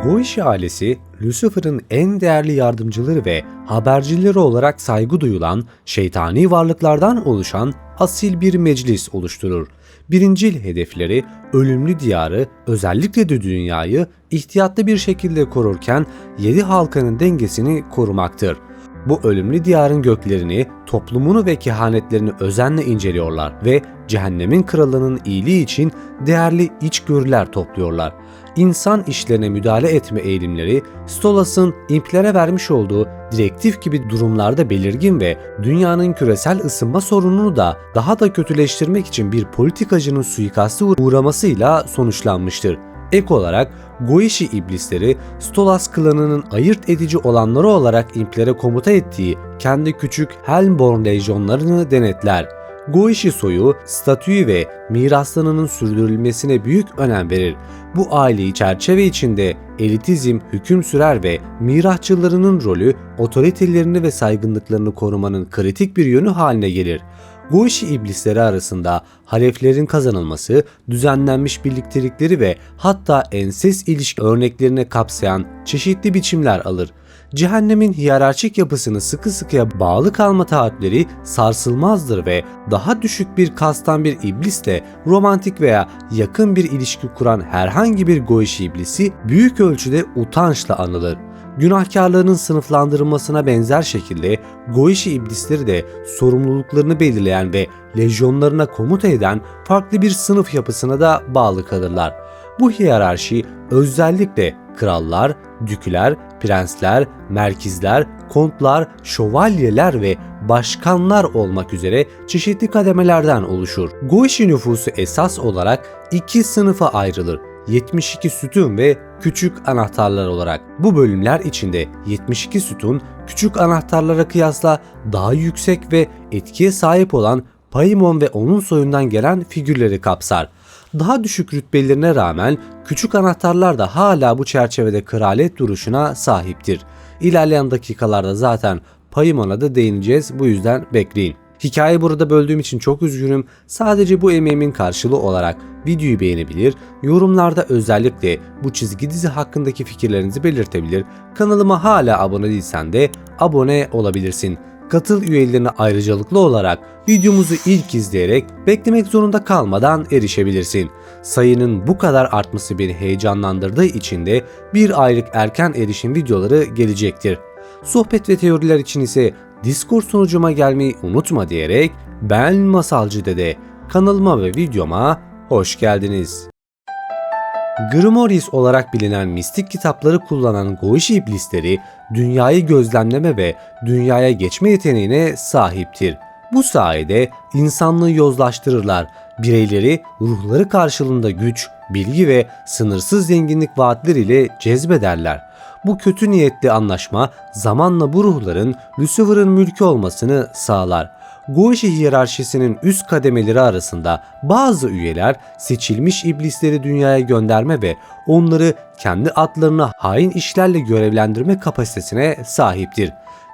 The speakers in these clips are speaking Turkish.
Goishi ailesi, Lucifer'ın en değerli yardımcıları ve habercileri olarak saygı duyulan şeytani varlıklardan oluşan asil bir meclis oluşturur. Birincil hedefleri ölümlü diyarı, özellikle de dünyayı ihtiyatlı bir şekilde korurken 7 halkanın dengesini korumaktır. Bu ölümlü diyarın göklerini, toplumunu ve kehanetlerini özenle inceliyorlar ve cehennemin kralının iyiliği için değerli içgörüler topluyorlar. İnsan işlerine müdahale etme eğilimleri, Stolas'ın implere vermiş olduğu direktif gibi durumlarda belirgin ve dünyanın küresel ısınma sorununu da daha da kötüleştirmek için bir politikacının suikastı uğramasıyla sonuçlanmıştır. Ek olarak Goishi iblisleri Stolas klanının ayırt edici olanları olarak implere komuta ettiği kendi küçük Helmborn lejyonlarını denetler. Goishi soyu, statüyü ve miraslarının sürdürülmesine büyük önem verir. Bu aileyi çerçeve içinde elitizm hüküm sürer ve mirasçılarının rolü otoritelerini ve saygınlıklarını korumanın kritik bir yönü haline gelir. Goishi iblisleri arasında hareflerin kazanılması, düzenlenmiş birliktelikleri ve hatta ensest ilişki örneklerini kapsayan çeşitli biçimler alır. Cehennemin hiyerarşik yapısını sıkı sıkıya bağlı kalma taahhütleri sarsılmazdır ve daha düşük bir kastan bir iblisle romantik veya yakın bir ilişki kuran herhangi bir Goishi iblisi büyük ölçüde utançla anılır. Günahkarlarının sınıflandırılmasına benzer şekilde Goishi iblisleri de sorumluluklarını belirleyen ve lejyonlarına komuta eden farklı bir sınıf yapısına da bağlı kalırlar. Bu hiyerarşi özellikle krallar, dükler, prensler, merkizler, kontlar, şövalyeler ve başkanlar olmak üzere çeşitli kademelerden oluşur. Goishi nüfusu esas olarak iki sınıfa ayrılır. 72 sütun ve küçük anahtarlar olarak. Bu bölümler içinde 72 sütun küçük anahtarlara kıyasla daha yüksek ve etkiye sahip olan Paimon ve onun soyundan gelen figürleri kapsar. Daha düşük rütbelerine rağmen küçük anahtarlar da hala bu çerçevede kraliyet duruşuna sahiptir. İlerleyen dakikalarda zaten Paimon'a da değineceğiz, bu yüzden bekleyin. Hikayeyi burada böldüğüm için çok üzgünüm. Sadece bu emeğimin karşılığı olarak videoyu beğenebilir, yorumlarda özellikle bu çizgi dizi hakkındaki fikirlerinizi belirtebilir. Kanalıma hala abone değilsen de abone olabilirsin. Katıl üyelerine ayrıcalıklı olarak videomuzu ilk izleyerek beklemek zorunda kalmadan erişebilirsin. Sayının bu kadar artması beni heyecanlandırdığı için de bir aylık erken erişim videoları gelecektir. Sohbet ve teoriler için ise Discord sunucuma gelmeyi unutma diyerek ben Masalcı Dede, kanalıma ve videoma hoş geldiniz. Grimoires olarak bilinen mistik kitapları kullanan Goishi iblisleri dünyayı gözlemleme ve dünyaya geçme yeteneğine sahiptir. Bu sayede insanlığı yozlaştırırlar, bireyleri ruhları karşılığında güç, bilgi ve sınırsız zenginlik vaatleriyle cezbederler. Bu kötü niyetli anlaşma zamanla bu ruhların Lucifer'ın mülkü olmasını sağlar. Goishi hiyerarşisinin üst kademeleri arasında bazı üyeler seçilmiş iblisleri dünyaya gönderme ve onları kendi adlarına hain işlerle görevlendirme kapasitesine sahiptir.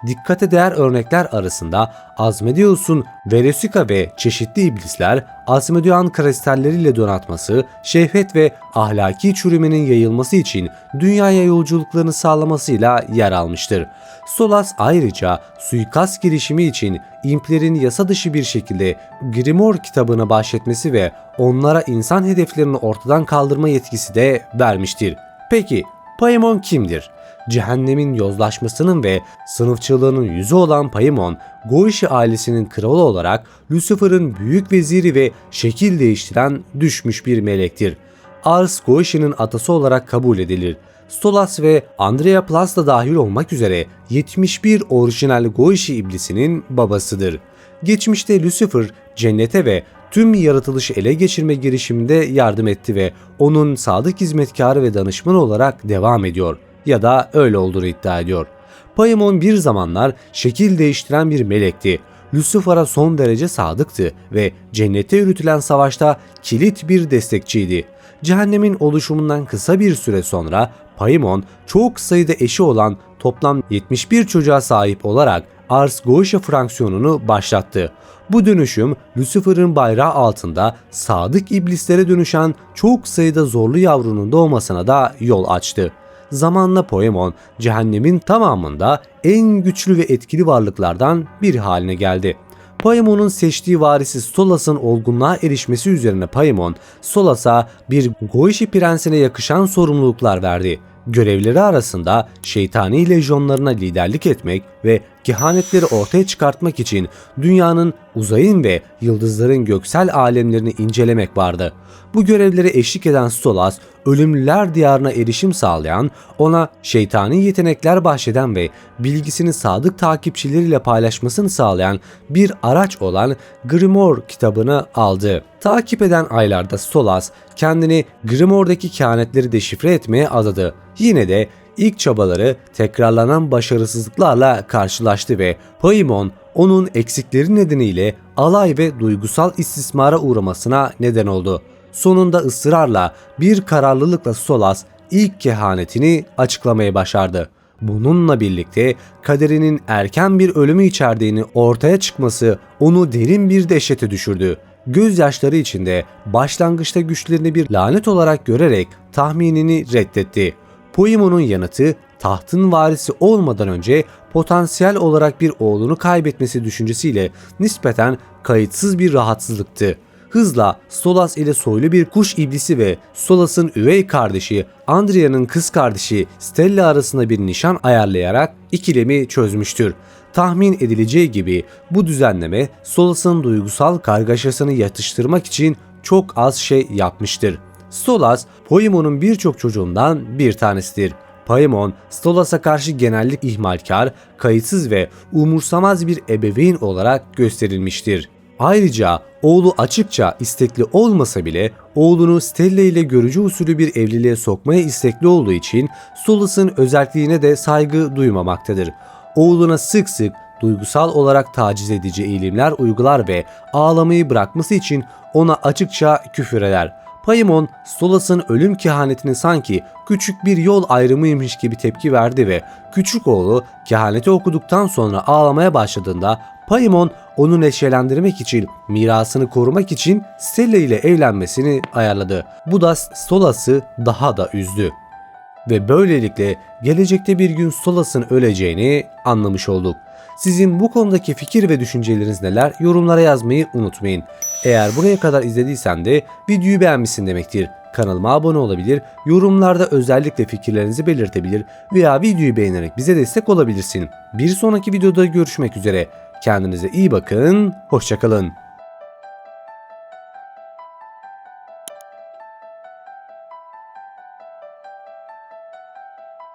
Dikkate değer örnekler arasında Asmodeus'un Verusica ve çeşitli iblisler Asmodean kristalleriyle donatması, şehvet ve ahlaki çürümenin yayılması için dünyaya yolculuklarını sağlamasıyla yer almıştır. Stolas ayrıca suikast girişimi için implerin yasa dışı bir şekilde Grimoire kitabını bahşetmesi ve onlara insan hedeflerini ortadan kaldırma yetkisi de vermiştir. Peki Paimon kimdir? Cehennemin yozlaşmasının ve sınıfçılığının yüzü olan Paimon, Goishi ailesinin kralı olarak Lucifer'ın büyük veziri ve şekil değiştiren düşmüş bir melektir. Ars Goishi'nin atası olarak kabul edilir. Stolas ve Andrea Plus da dahil olmak üzere 71 orijinal Goishi iblisinin babasıdır. Geçmişte Lucifer, cennete ve tüm yaratılışı ele geçirme girişiminde yardım etti ve onun sadık hizmetkarı ve danışmanı olarak devam ediyor. Ya da öyle olduğunu iddia ediyor. Paimon bir zamanlar şekil değiştiren bir melekti. Lucifer'a son derece sadıktı ve cennete yürütülen savaşta kilit bir destekçiydi. Cehennemin oluşumundan kısa bir süre sonra Paimon çok sayıda eşi olan toplam 71 çocuğa sahip olarak Ars Goitia fraksiyonunu başlattı. Bu dönüşüm Lucifer'ın bayrağı altında sadık iblislere dönüşen çok sayıda zorlu yavrunun doğmasına da yol açtı. zamanla Poemon, cehennemin tamamında en güçlü ve etkili varlıklardan biri haline geldi. Paemon'un seçtiği varisi Stolas'ın olgunluğa erişmesi üzerine Paemon, Stolas'a bir Goichi prensine yakışan sorumluluklar verdi. Görevleri arasında şeytani lejyonlarına liderlik etmek ve kehanetleri ortaya çıkartmak için dünyanın, uzayın ve yıldızların göksel alemlerini incelemek vardı. Bu görevlere eşlik eden Stolas, ölümlüler diyarına erişim sağlayan, ona şeytani yetenekler bahşeden ve bilgisini sadık takipçileriyle paylaşmasını sağlayan bir araç olan Grimoire kitabını aldı. Takip eden aylarda Stolas kendini Grimoire'daki kehanetleri deşifre etmeye adadı. Yine de ilk çabaları tekrarlanan başarısızlıklarla karşılaştı ve Paimon onun eksikleri nedeniyle alay ve duygusal istismara uğramasına neden oldu. Sonunda ısrarla, bir kararlılıkla Stolas ilk kehanetini açıklamayı başardı. Bununla birlikte kaderinin erken bir ölümü içerdiğini ortaya çıkması onu derin bir dehşete düşürdü. Gözyaşları içinde başlangıçta güçlerini bir lanet olarak görerek tahminini reddetti. Poemon'un yanıtı, tahtın varisi olmadan önce potansiyel olarak bir oğlunu kaybetmesi düşüncesiyle nispeten kayıtsız bir rahatsızlıktı. Hızla Stolas ile soylu bir kuş iblisi ve Stolas'ın üvey kardeşi Andria'nın kız kardeşi Stella arasında bir nişan ayarlayarak ikilemi çözmüştür. Tahmin edileceği gibi bu düzenleme Stolas'ın duygusal kargaşasını yatıştırmak için çok az şey yapmıştır. Stolas, Poemon'un birçok çocuğundan bir tanesidir. Paemon, Stolas'a karşı genellikle ihmalkar, kayıtsız ve umursamaz bir ebeveyn olarak gösterilmiştir. Ayrıca oğlu açıkça istekli olmasa bile oğlunu Stella ile görücü usulü bir evliliğe sokmaya istekli olduğu için Stolas'ın özelliğine de saygı duymamaktadır. Oğluna sık sık duygusal olarak taciz edici eğilimler uygular ve ağlamayı bırakması için ona açıkça küfür eder. Paimon, Stolas'ın ölüm kehanetini sanki küçük bir yol ayrımıymış gibi tepki verdi ve küçük oğlu kehaneti okuduktan sonra ağlamaya başladığında Paimon onu neşelendirmek için, mirasını korumak için Stella ile evlenmesini ayarladı. Bu da Stolas'ı daha da üzdü. Ve böylelikle gelecekte bir gün Stolas'ın öleceğini anlamış olduk. Sizin bu konudaki fikir ve düşünceleriniz neler? Yorumlara yazmayı unutmayın. Eğer buraya kadar izlediysen de videoyu beğenmişsin demektir. Kanalıma abone olabilir, yorumlarda özellikle fikirlerinizi belirtebilir veya videoyu beğenerek bize destek olabilirsin. Bir sonraki videoda görüşmek üzere. Kendinize iyi bakın, hoşça kalın.